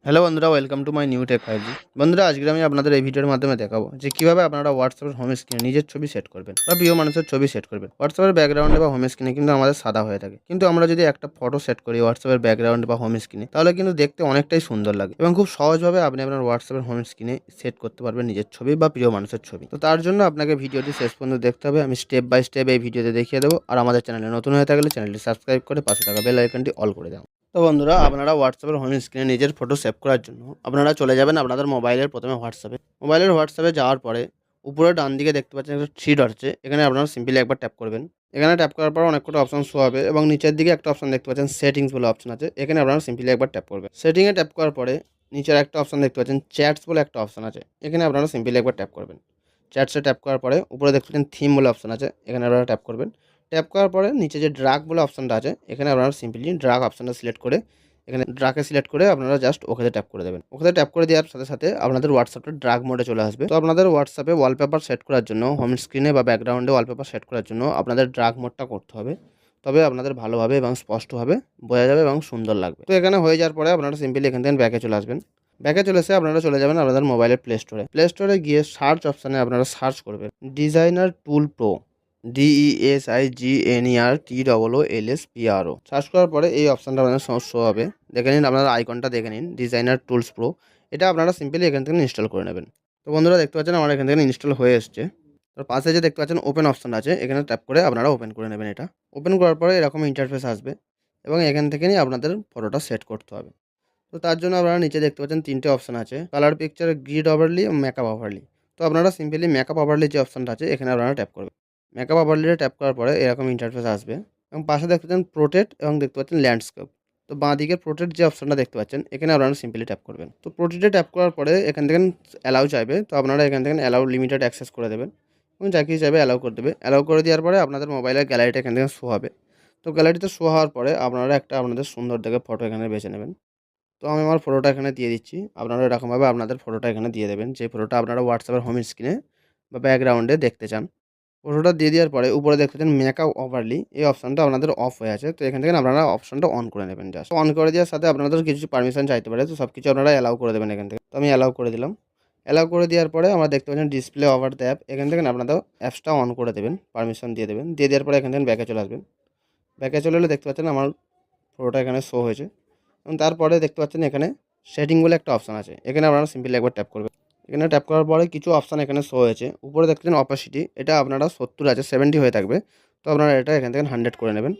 Hello বন্ধুরা, welcome to my new tech 5G। বন্ধুরা, আজকে আমি আপনাদের এই ভিডিওর মাধ্যমে দেখাবো যে কিভাবে আপনারা হোয়াটসঅ্যাপের হোম স্ক্রিনে নিজের ছবি সেট করবেন বা প্রিয় মানুষের ছবি সেট করবেন। হোয়াটসঅ্যাপের ব্যাকগ্রাউন্ডে বা হোম স্ক্রিনে কিন্তু আমাদের সাদা হয়ে থাকে, কিন্তু আমরা যদি একটা ফটো সেট করি হোয়াটসঅ্যাপের ব্যাকগ্রাউন্ডে বা হোম স্ক্রিনে, তাহলে কিন্তু দেখতে অনেকটাই সুন্দর লাগে এবং খুব সহজভাবে আপনি আপনার হোয়াটসঅ্যাপের হোম স্ক্রিনে সেট করতে পারবেন নিজের ছবি বা প্রিয় মানুষের ছবি। তো তার জন্য আপনাকে ভিডিওটি শেষ পর্যন্ত দেখতে হবে। আমি স্টেপ বাই স্টেপ এই ভিডিওতে দেখিয়ে দেবো। আর আমাদের চ্যানেলে নতুন হয়ে থাকলে চ্যানেলটি সাবস্ক্রাইব করে পাশে থাকা বেল আইকনটি অল করে দাও। তো বন্ধুরা, আপনারা হোয়াটসঅ্যাপের হোম স্ক্রিনে নিজের ফটো সেভ করার জন্য আপনারা চলে যাবেন আপনাদের মোবাইলের প্রথমে হোয়াটসঅ্যাপে যাওয়ার পরে উপরে ডান দিকে দেখতে পাচ্ছেন একটা থ্রি ডট আছে। এখানে আপনারা সিম্পলি একবার ট্যাপ করবেন। এখানে ট্যাপ করার পর অনেক কটা অপশন শো হবে এবং নিচের দিকে একটা অপশন দেখতে পাচ্ছেন সেটিংস বলে অপশন আছে। এখানে আপনারা সিম্পলি একবার ট্যাপ করবেন। সেটিংয়ে ট্যাপ করার পরে নিচের একটা অপশন দেখতে পাচ্ছেন চ্যাটস বলে একটা অপশন আছে। এখানে আপনারা সিম্পলি একবার ট্যাপ করবেন। চ্যাটসে ট্যাপ করার পরে উপরে দেখতে পাচ্ছেন থিম বলে অপশন আছে। এখানে আপনারা ট্যাপ করবেন। ট্যাপ করার পরে নিচে যে ড্রাগ বলে অপশনটা আছে, এখানে আপনারা সিম্পলি ড্রাগ অপশনটা সিলেক্ট করে এখানে ড্রাগে সিলেক্ট করে আপনারা জাস্ট ওকেতে ট্যাপ করে দেবেন। ওকেতে ট্যাপ করে দেওয়ার সাথে সাথে আপনাদের হোয়াটসঅ্যাপটা ড্রাগ মোডে চলে আসবে। তো আপনাদের হোয়াটসঅ্যাপে ওয়ালপেপার সেট করার জন্য হোম স্ক্রিনে বা ব্যাকগ্রাউন্ডে ওয়ালপেপার সেট করার জন্য আপনাদের ড্রাগ মোডটা করতে হবে। তবে আপনাদের ভালোভাবে এবং স্পষ্টভাবে বোঝা যাবে এবং সুন্দর লাগবে। তো এখানে হয়ে যাওয়ার পরে আপনারা সিম্পলি এখান থেকে ব্যাকে চলে আসবেন। ব্যাকে চলে এসে আপনারা চলে যাবেন আপনাদের মোবাইলের প্লে স্টোরে গিয়ে সার্চ অপশানে আপনারা সার্চ করবেন ডিজাইনার টুল প্রো, DESIGNERTOOLSPRO। সার্চ করার পরে এই অপশানটা আপনাদের শো হবে। দেখে নিন, আপনারা আইকনটা দেখে নিন, ডিজাইনার টুলস প্রো। এটা আপনারা সিম্পলি এখান থেকে ইনস্টল করে নেবেন। তো বন্ধুরা, দেখতে পাচ্ছেন আমার এখান থেকে ইনস্টল হয়ে এসছে। তার পাশে যে দেখতে পাচ্ছেন ওপেন অপশান আছে, এখানে ট্যাপ করে আপনারা ওপেন করে নেবেন। এটা ওপেন করার পরে এরকম ইন্টারফেস আসবে এবং এখান থেকে নিয়ে আপনাদের ফটোটা সেট করতে হবে। তো তার জন্য আপনারা নিচে দেখতে পাচ্ছেন তিনটে অপশান আছে, কালার পিকচার, গ্রিড ওভারলি এবং মেকআপ ওভারলি। তো আপনারা সিম্পলি মেকআপ ওভারলি যে অপশানটা আছে এখানে আপনারা ট্যাপ করবেন। মেকআপ ওভারলিতে ট্যাপ করার পরে এরকম ইন্টারফেস আসবে এবং পাশে দেখতে পাচ্ছেন প্রোটেক্ট এবং দেখতে পাচ্ছেন ল্যান্ডস্কেপ। তো বাঁ দিকে প্রোটেক্ট যে অপশানটা দেখতে পাচ্ছেন এখানে আপনারা সিম্পলি ট্যাপ করবেন। তো প্রোটেক্টে ট্যাপ করার পরে এখান থেকে অ্যালাউ চাইবে, তো আপনারা এখান থেকে অ্যালাউ লিমিটেড অ্যাক্সেস করে দেবেন এবং যাকে হিসাবে অ্যালাউ করে দেবে। অ্যালাউ করে দেওয়ার পরে আপনাদের মোবাইলের গ্যালারিটা এখান থেকে শো হবে। তো গ্যালারিতে শো হওয়ার পরে আপনারা একটা আপনাদের সুন্দর দেখে ফটো এখানে বেছে নেবেন। তো আমি আমার ফটোটা এখানে দিয়ে দিচ্ছি। আপনারা এরকমভাবে আপনাদের ফটোটা এখানে দিয়ে দেবেন, যে ফটোটা আপনারা হোয়াটসঅ্যাপের হোম স্ক্রিনে বা ব্যাকগ্রাউন্ডে দেখতে চান। ফটোটা দিয়ে দেওয়ার পরে উপরে দেখতে পাচ্ছেন মেকআপ ওভারলি, এই অপশনটা আপনাদের অফ হয়ে আছে। তো এখান থেকে আপনারা অপশনটা অন করে নেবেন। জাস্ট অন করে দেওয়ার সাথে আপনাদের কিছু পারমিশন চাইতে পারে, তো সব কিছু আপনারা অ্যালাউ করে দেবেন এখান থেকে। তো আমি অ্যালাউ করে দিলাম। অ্যালাউ করে দেওয়ার পরে আমরা দেখতে পাচ্ছেন ডিসপ্লে ওভার দ্য অ্যাপ, এখান থেকে আপনাদের অ্যাপসটা অন করে দেবেন, পারমিশন দিয়ে দেবেন। দিয়ে দেওয়ার পরে এখান থেকে ব্যাকে চলে আসবেন। ব্যাকে চলে এলে দেখতে পাচ্ছেন আমার ফটোটা এখানে শো হয়েছে এবং তারপরে দেখতে পাচ্ছেন এখানে সেটিং বলে একটা অপশান আছে। এখানে আপনারা সিম্পলি একবার ট্যাপ করবেন। এখানে ট্যাপ করার পরে কিছু অপশান এখানে শো হয়েছে। উপরে দেখতেছেন অপাসিটি, এটা আপনারা 70 আছে, 70 হয়ে থাকবে। তো আপনারা এটা এখান থেকে 100 করে নেবেন।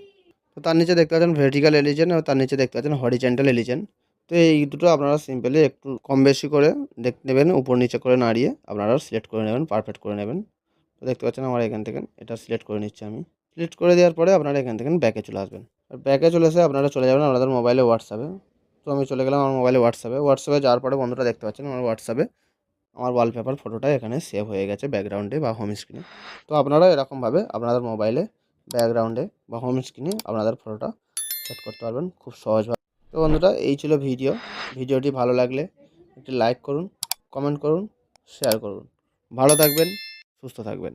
তো তার নিচে দেখতে পাচ্ছেন ভার্টিক্যাল এলিজেন এবং তার নিচে দেখতে পাচ্ছেন হরিজেন্টাল এলিজেন। তো এই দুটো আপনারা সিম্পলি একটু কম বেশি করে দেখতে নেবেন, উপর নিচে করে নাড়িয়ে আপনারা সিলেক্ট করে নেবেন, পারফেক্ট করে নেবেন। তো দেখতে পাচ্ছেন আমার এখান থেকে এটা সিলেক্ট করে নিচ্ছি আমি। সিলেক্ট করে দেওয়ার পরে আপনারা এখান থেকে ব্যাকে চলে আসবেন। আর ব্যাকে চলে এসে আপনারা চলে যাবেন আপনাদের মোবাইলে হোয়াটসঅ্যাপে। তো আমি চলে গেলাম আমার মোবাইলে হোয়াটসঅ্যাপে যাওয়ার পরে বন্ধুরা দেখতে পাচ্ছেন আমার হোয়াটসঅ্যাপে আমার ওয়ালপেপার ফটোটা এখানে সেভ হয়ে গেছে ব্যাকগ্রাউন্ডে বা হোম স্ক্রিনে। তো আপনারা এরকমভাবে আপনাদের মোবাইলে ব্যাকগ্রাউন্ডে বা হোম স্ক্রিনে আপনাদের ফটোটা সেট করতে পারবেন খুব সহজভাবে। তো বন্ধুরা, এই ছিল ভিডিওটি ভালো লাগলে একটি লাইক করুন, কমেন্ট করুন, শেয়ার করুন। ভালো থাকবেন, সুস্থ থাকবেন।